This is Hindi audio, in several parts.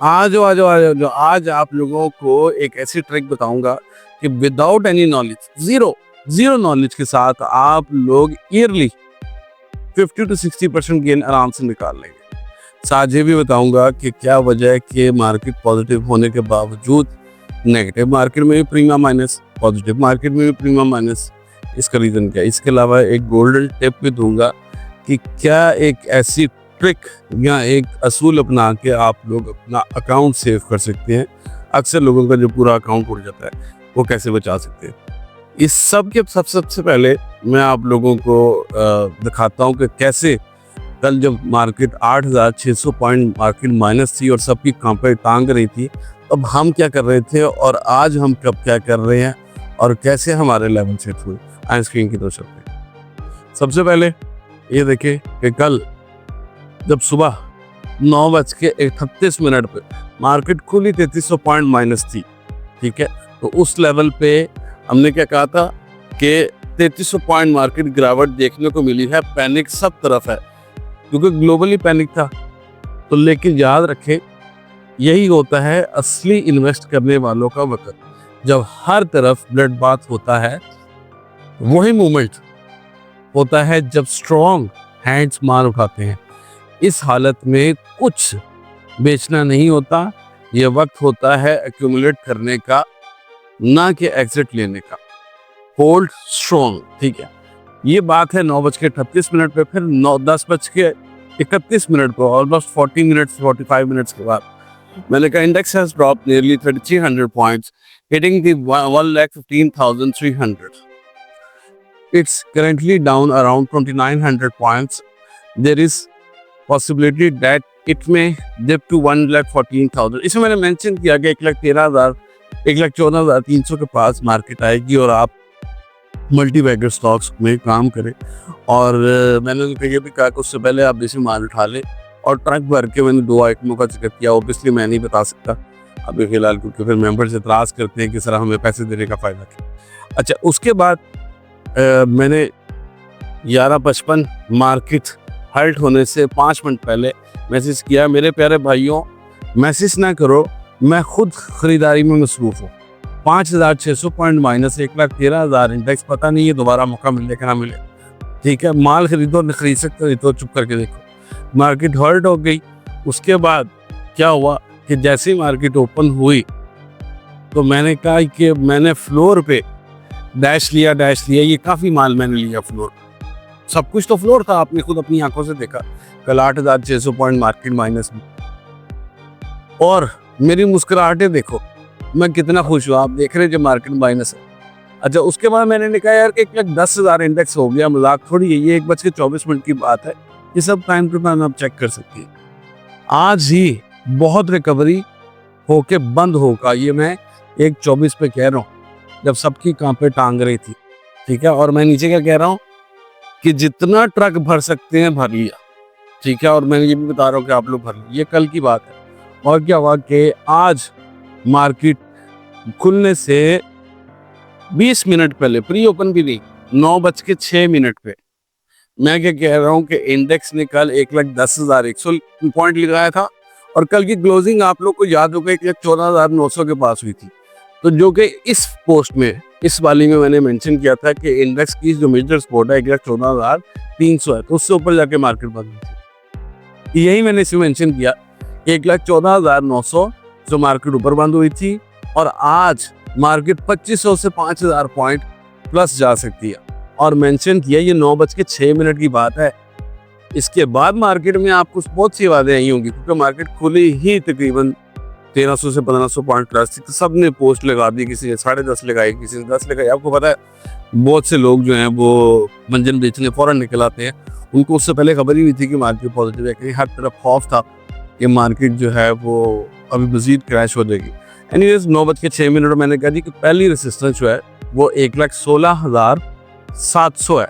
आज आप लोगों को एक ऐसी ट्रिक बताऊंगा कि without any knowledge, zero zero knowledge के साथ आप लोग ईयरली 50 to 60% गेन आराम से निकाल लेंगे। साथ ये भी बताऊंगा कि क्या वजह है कि मार्केट पॉजिटिव होने के बावजूद नेगेटिव मार्केट में भी प्रीमियम माइनस, पॉजिटिव मार्केट में भी प्रीमियम माइनस, इसका रीजन क्या है। इसके अलावा एक गोल्डन टिप भी दूंगा कि क्या एक ऐसी ट्रिक या एक असूल अपना के आप लोग अपना अकाउंट सेव कर सकते हैं। अक्सर लोगों का जो पूरा अकाउंट उड़ जाता है वो कैसे बचा सकते हैं। इस सब के सबसे पहले मैं आप लोगों को दिखाता हूं कि कैसे कल जब मार्केट 8,600 पॉइंट मार्केट माइनस थी और सबकी कांपे टांग रही थी, अब हम क्या कर रहे थे और आज हम कब क्या कर रहे हैं और कैसे हमारे लेवल सेट हुए। आई स्क्रीन की तरफ चलते हैं। सबसे पहले ये देखें कि कल जब सुबह 9:31 पे मार्केट खुली 3300 पॉइंट माइनस थी, ठीक है, तो उस लेवल पे हमने क्या कहा था कि 3300 पॉइंट मार्केट गिरावट देखने को मिली है। पैनिक सब तरफ है क्योंकि ग्लोबली पैनिक था। तो लेकिन याद रखें, यही होता है असली इन्वेस्ट करने वालों का वक्त, जब हर तरफ ब्लड बाथ होता है। वही मूवमेंट होता है जब स्ट्रॉन्ग हैंड्स मार उठाते हैं। इस हालत में कुछ बेचना नहीं होता, यह वक्त होता है एक्यूमुलेट करने का, ना कि एग्जिट लेने का। होल्ड स्ट्रॉन्ग, ठीक है। ये बात है 9:38 पे। फिर 10:31 पे, ऑलमोस्ट 40 मिनट्स 45 मिनट्स के बाद मैंने कहा index has drop nearly 3300 points, hitting the 1,15,300. It's currently down around 2,900 points. There is possibility that it may dip to 1,14,000. इसमें मैंने मेंशन किया कि 1,13,000 1,14,300 के पास मार्केट आएगी और आप मल्टी बैगर स्टॉक्स में काम करें। और मैंने उनको ये भी कहा कि उससे पहले आप देसी माल उठा लें। और ट्रक भर के मैंने 2 आइटमों का जिक्र किया। ऑब्वियसली मैं नहीं बता सकता अभी फिलहाल, क्योंकि फिर मेंबर्स इतराज़ करते हैं कि सर हमें पैसे देने का फ़ायदा क्या। अच्छा, उसके बाद मैंने 11:55 मार्केट हल्ट होने से 5 मिनट पहले मैसेज किया, मेरे प्यारे भाइयों मैसेज ना करो, मैं खुद खरीदारी में मसरूफ़ हूँ। 5,600 पॉइंट माइनस, 1,13,000 इंडेक्स, पता नहीं है दोबारा मौका मिले कि ना मिले, ठीक है। माल खरीदो, नहीं खरीद सकते नहीं तो चुप करके देखो। मार्केट हर्ट हो गई। उसके बाद क्या हुआ कि जैसे ही मार्केट ओपन हुई तो मैंने कहा कि मैंने फ्लोर पे डैश लिया। ये काफ़ी माल मैंने लिया फ्लोर, सब कुछ तो फ्लोर था, आपने खुद अपनी आंखों से देखा। कल 8,600 पॉइंट मार्केट माइनस में, और मेरी मुस्कुराहटें देखो, मैं कितना खुश हुआ। आप देख रहे हैं जब मार्केट माइनस है। अच्छा, उसके बाद मैंने कहा यार कि 1,10,000 इंडेक्स हो गया, मजाक थोड़ी है, ये 1:24 की बात है। ये सब टाइम टू टाइम आप चेक कर सकती है। आज ही बहुत रिकवरी होके बंद होगा, ये मैं 1:24 पे कह रहा हूँ, जब सबकी कांपे टांग रही थी, ठीक है। और मैं नीचे क्या कह रहा हूँ कि जितना ट्रक भर सकते हैं भर लिया, ठीक है। और मैं ये भी बता रहा हूँ कि आप लोग भर लिया, ये कल की बात है। और क्या हुआ कि आज मार्केट खुलने से 20 मिनट पहले, प्री ओपन भी नहीं, 9:06 पे मैं क्या कह रहा हूँ कि इंडेक्स ने कल 1,10,100 पॉइंट लगाया था। और कल की क्लोजिंग आप लोग को याद होगा 1,14,900 के पास हुई थी। तो जो कि इस पोस्ट में, इस वाली में मैंने मेंशन किया था कि इंडेक्स की जो मेजर सपोर्ट है 1,14,300 है, तो उससे ऊपर जाके मार्केट बंद हुई थी। यही मैंने इसमें मेंशन किया, 1,14,900 जो मार्केट ऊपर बंद हुई थी, और आज मार्केट 2,500 से 5,000 पॉइंट प्लस जा सकती है। और मेंशन किया ये 9:06 की बात है। इसके बाद मार्केट में आपको बहुत सी बातें आई होंगी, क्योंकि मार्केट खुली ही तकरीबन 1,300 से 1,500 पॉइंट प्लस थी। तो सब ने पोस्ट लगा दी, किसी ने 10.5 लगाई, किसी ने 10 लगाई। आपको पता है बहुत से लोग जो हैं वो मंजन बेचने फौरन निकल आते हैं, उनको उससे पहले खबर ही नहीं थी कि मार्केट पॉजिटिव है, कहीं हर तरफ खौफ था कि मार्केट जो है वो अभी मजीद क्रैश हो जाएगी। एनीवेज 9:06 मैंने कहा जी कि पहली रेसिस्टेंस जो है वो 1,16,700 है,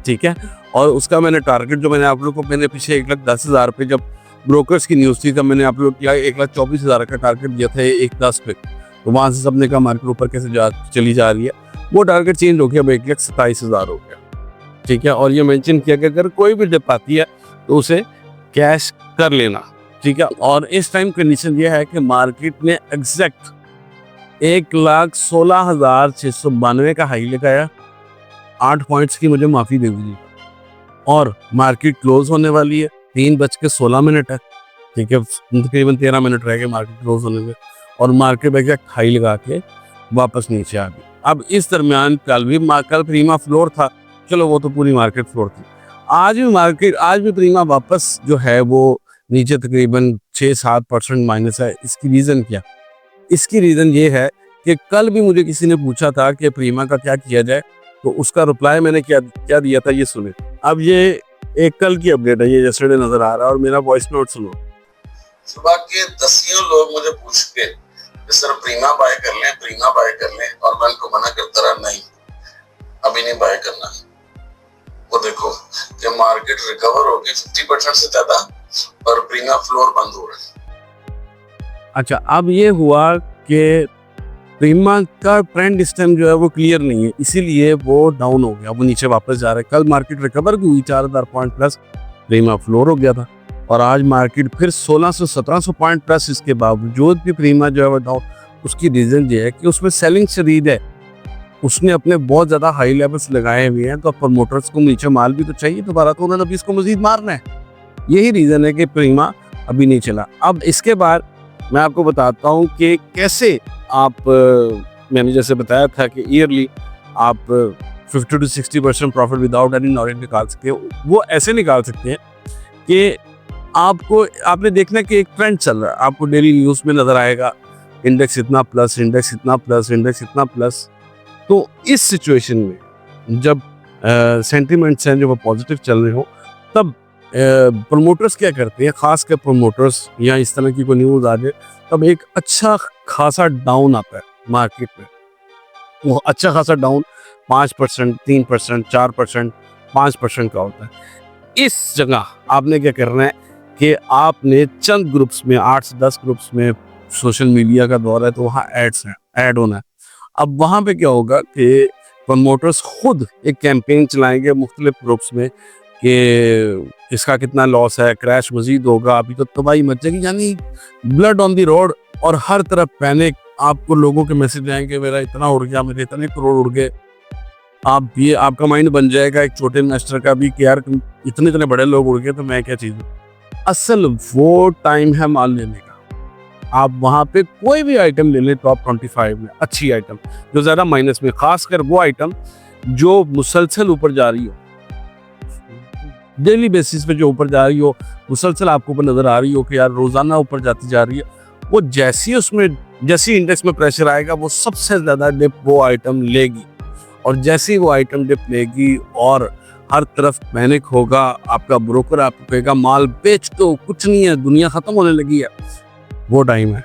ठीक है। और उसका मैंने टारगेट जो मैंने आप लोग को, मैंने पीछे 1,10,000 पे जब ब्रोकर्स की न्यूज़ थी तब मैंने आप लोग किया 1,24,000 का टारगेट दिया था 1,10 पे। तो वहाँ से सबने कहा मार्केट ऊपर कैसे चली जा रही है, वो टारगेट चेंज हो गया, अब 1,27,000 हो गया, ठीक है। और ये मेंशन किया कि अगर कोई भी डिप आती है तो उसे कैश कर लेना, ठीक है। और इस टाइम कंडीशन ये है कि मार्केट ने एग्जैक्ट 1,16,692 का हाई लगाया। 8 पॉइंट्स की मुझे माफी दे दीजिए, और मार्केट क्लोज होने वाली है। 3:16 है, ठीक है, तकरीबन 13 मिनट रह गए मार्केट क्लोज होने में, और मार्केट एग्जैक्ट हाई लगा के वापस नीचे आ गई। अब इस दरमियान कल प्रीमा फ्लोर था, चलो वो तो पूरी मार्केट फ्लोर थी। आज भी प्रीमा वापस जो है वो नीचे तकरीबन 6-7% माइनस है। इसकी रीजन क्या? इसकी रीजन ये है कि कल भी मुझे किसी ने पूछा था कि प्रीमा का क्या किया जाए, तो उसका रिप्लाई मैंने क्या दिया था, ये सुने। अब ये एक कल की अपडेट है, ये यस्टरडे नजर आ रहा है, और मेरा वॉइस नोट सुनो। सुबह के दसियों लोग मुझे पूछ के सर प्रीमा बाय कर लें, प्रीमा बाय कर लें, और मैं उनको मना करता रहा, नहीं अभी नहीं बाय करना। वो देखो कि मार्केट रिकवर होगी 50% से ज्यादा, और प्रीमा फ्लोर बंद हो रहा है। अच्छा, अब ये हुआ कि प्रीमा का ट्रेंड इस टाइम जो है वो क्लियर नहीं है, इसीलिए वो डाउन हो गया, वो नीचे वापस जा रहा है। कल मार्केट रिकवर भी हुई 4,000 पॉइंट प्लस, प्रीमा फ्लोर हो गया था, और आज मार्केट फिर 1600-1700 पॉइंट प्लस। इसके बावजूद भी प्रीमा जो है वो डाउन। उसकी रीजन ये है कि उसमें सेलिंग शदीद है, उसने अपने बहुत ज्यादा हाई लेवल्स लगाए हुए हैं, तो प्रमोटर्स को नीचे माल भी तो चाहिए दोबारा, तो उन्होंने अभी इसको मजीद मारना है। यही रीजन है कि प्रीमा अभी नहीं चला। अब इसके बाद मैं आपको बताता हूँ कि कैसे आप, मैंने जैसे बताया था कि ईयरली आप 50-60% प्रॉफिट विदाउट एनी नॉलेज निकाल सकते हो। वो ऐसे निकाल सकते हैं कि आपने देखना कि एक ट्रेंड चल रहा है, आपको डेली न्यूज़ में नजर आएगा, इंडेक्स इतना प्लस, इंडेक्स इतना प्लस, इंडेक्स इतना प्लस। तो इस सिचुएशन में जब सेंटिमेंट्स हैं जो वो पॉजिटिव चल रहे हो, तब प्रमोटर्स क्या करते हैं, खास कर प्रमोटर्स, या इस तरह की कोई न्यूज़ आ जाए, तब एक अच्छा खासा डाउन आता है मार्केट में। वो अच्छा खासा डाउन 5%, 3%, 4%, 5% का होता है। इस जगह आपने क्या करना है कि आपने चंद ग्रुप्स में, 8 से 10 ग्रुप्स में, सोशल मीडिया का दौर है तो वहाँ एड्स हैं, ऐड होना है। अब वहाँ पे क्या होगा कि प्रमोटर्स खुद एक कैंपेन चलाएंगे मुख्तलिफ ग्रुप्स में कि इसका कितना लॉस है, क्रैश मजीद होगा, अभी तो तबाही मच जाएगी, यानी ब्लड ऑन द रोड, और हर तरफ पैनिक। आपको लोगों के मैसेज आएंगे, मेरा इतना उड़ गया, मेरे इतने करोड़ उड़ गए। आप ये आपका माइंड बन जाएगा एक छोटे इन्वेस्टर का भी कि यार इतने इतने बड़े लोग उड़ गए तो मैं क्या चीज़ हूँ। असल वो टाइम है माल लेने का। आप वहाँ पे कोई भी आइटम ले लें टॉप 25 में, अच्छी आइटम जो ज़्यादा माइनस में, खासकर वो आइटम जो मुसलसल ऊपर जा रही हो, डेली बेसिस पे जो ऊपर जा रही हो, मुसलसल आपको ऊपर नजर आ रही हो कि यार रोजाना ऊपर जाती जा रही है, वो जैसी इंडेक्स में प्रेशर आएगा, वो सबसे ज्यादा डिप वो आइटम लेगी। और जैसे ही वो आइटम डिप लेगी और हर तरफ पैनिक होगा, आपका ब्रोकर आपको कहेगा माल बेच दो, कुछ नहीं है, दुनिया खत्म होने लगी है, वो टाइम है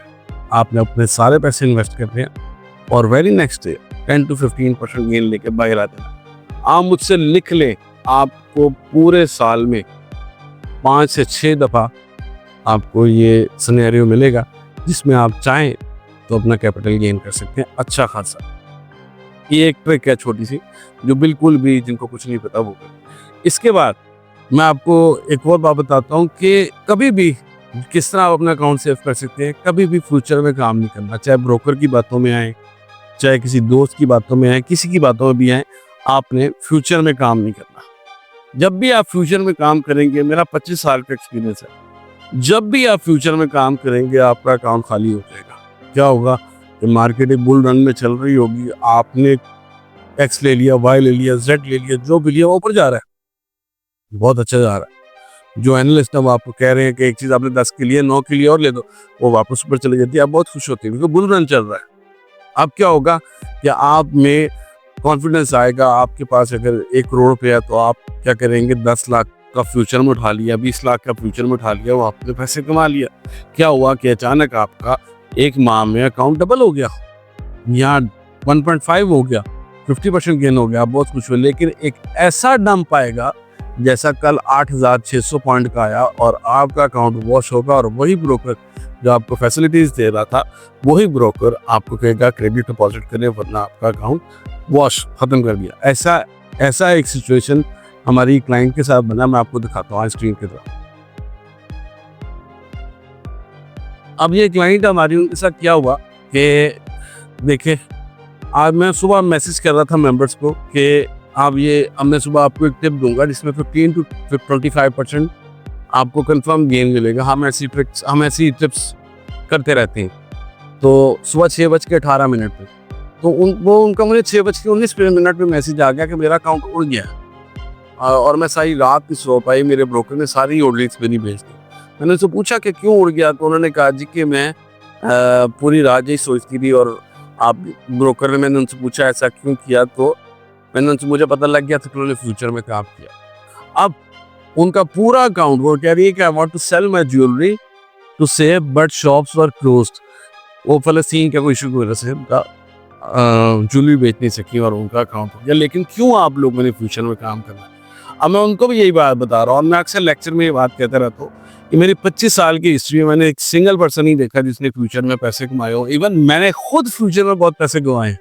आपने अपने सारे पैसे इन्वेस्ट कर रहे हैं और वेरी नेक्स्ट डे 10-15% गेन लेके बाहर आ देना। आप मुझसे लिख लें, आपको पूरे साल में 5 से 6 दफ़ा आपको ये सिनेरियो मिलेगा जिसमें आप चाहें तो अपना कैपिटल गेन कर सकते हैं अच्छा खासा। ये एक ट्रिक है छोटी सी, जो बिल्कुल भी जिनको कुछ नहीं पता वो करें। इसके बाद मैं आपको एक और बात बताता हूँ कि कभी भी किस तरह आप अपना अकाउंट सेव कर सकते हैं। कभी भी फ्यूचर में काम नहीं करना, चाहे ब्रोकर की बातों में आए, चाहे किसी दोस्त की बातों में आए, किसी की बातों में भी आए, आपने फ्यूचर में काम नहीं करना। जब भी आप फ्यूचर में काम करेंगे, मेरा 25 साल का एक्सपीरियंस है, जब भी आप फ्यूचर में काम करेंगे आपका अकाउंट खाली हो जाएगा। क्या होगा कि मार्केट एक बुल रन में चल रही होगी, आपने एक्स ले लिया, वाई ले लिया, जेड ले लिया, जो भी लिया वो ऊपर जा रहा है, बहुत अच्छा जा रहा है। जो एनालिस्ट है वो आपको कह रहे हैं कि एक चीज़ आपने 10 के लिए 9 के लिए और ले दो, वो वापस ऊपर चली जाती है, आप बहुत खुश होते हैं क्योंकि बुल रन चल रहा है। अब क्या होगा कि आप में कॉन्फिडेंस आएगा, आपके पास अगर 1 करोड़ रुपया है तो आप क्या करेंगे, 10 लाख का फ्यूचर में उठा लिया, 20 लाख का फ्यूचर में उठा लिया, वो आपने पैसे कमा लिया। क्या हुआ कि अचानक आपका एक माह में अकाउंट डबल हो गया, यहाँ 1.5 हो गया, 50% गेन हो गया, आप बहुत खुश हुए। लेकिन एक ऐसा डंप आएगा जैसा कल 8,600 पॉइंट का आया और आपका अकाउंट वॉश होगा, और वही ब्रोकर जो आपको फैसिलिटीज दे रहा था, वही ब्रोकर आपको कहेगा क्रेडिट डिपॉजिट करें वरना आपका अकाउंट वॉश खत्म कर दिया। ऐसा एक सिचुएशन हमारी क्लाइंट के साथ बना, मैं आपको दिखाता हूँ स्क्रीन के तरफ। अब ये क्लाइंट हमारी, उनके साथ क्या हुआ कि देखिए, आज मैं सुबह मैसेज कर रहा था मेंबर्स को कि अब मैं सुबह आपको एक टिप दूंगा जिसमें 15 to 25% आपको कंफर्म गेन मिलेगा। हम ऐसी टिप्स करते रहते हैं। तो सुबह 6:18 पे तो उनका मुझे 6:19 पे मैसेज आ गया कि मेरा अकाउंट उड़ गया और मैं सारी रात नहीं सो पाई। मेरे ब्रोकर ने सारी ऑर्डर्स मेरी भेज दी। मैंने उनसे पूछा कि क्यों उड़ गया, तो उन्होंने कहा जी कि मैं पूरी रात यही सोचती थी और मैंने उनसे पूछा ऐसा क्यों किया, तो मुझे पता लग गया था कि उन्होंने फ्यूचर में काम किया। अब उनका पूरा अकाउंट, वो कह रही है कि I want to sell my jewellery to save but shops were closed. वो फलस्तीन का कोई इशू की वजह से उनका ज्वेलरी बेच नहीं सकी और उनका अकाउंट हो गया। लेकिन क्यों आप लोगों ने फ्यूचर में काम करना? अब मैं उनको भी यही बात बता रहा हूँ और मैं अक्सर लेक्चर में ये बात कहता रहता हूँ कि मेरी 25 साल की हिस्ट्री में मैंने एक सिंगल पर्सन ही देखा जिसने फ्यूचर में पैसे कमाए हो। इवन मैंने खुद फ्यूचर में बहुत पैसे कमाए हैं।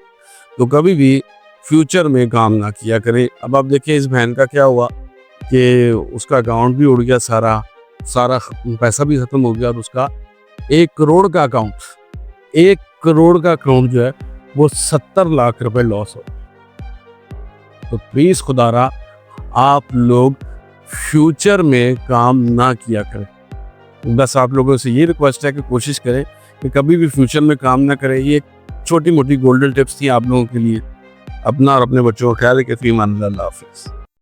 तो कभी भी फ्यूचर में काम ना किया करे। अब आप देखिए इस बहन का क्या हुआ कि उसका अकाउंट भी उड़ गया, सारा पैसा भी खत्म हो गया और उसका 1 करोड़ का अकाउंट जो है वो 70 लाख रुपए लॉस हो। तो प्लीज खुदारा आप लोग फ्यूचर में काम ना किया करें। बस आप लोगों से ये रिक्वेस्ट है कि कोशिश करें कि कभी भी फ्यूचर में काम ना करें। ये छोटी मोटी गोल्डन टिप्स थी आप लोगों के लिए। अपना और अपने बच्चों का ख्याल रखें। फीमान अल्लाह हाफिज़।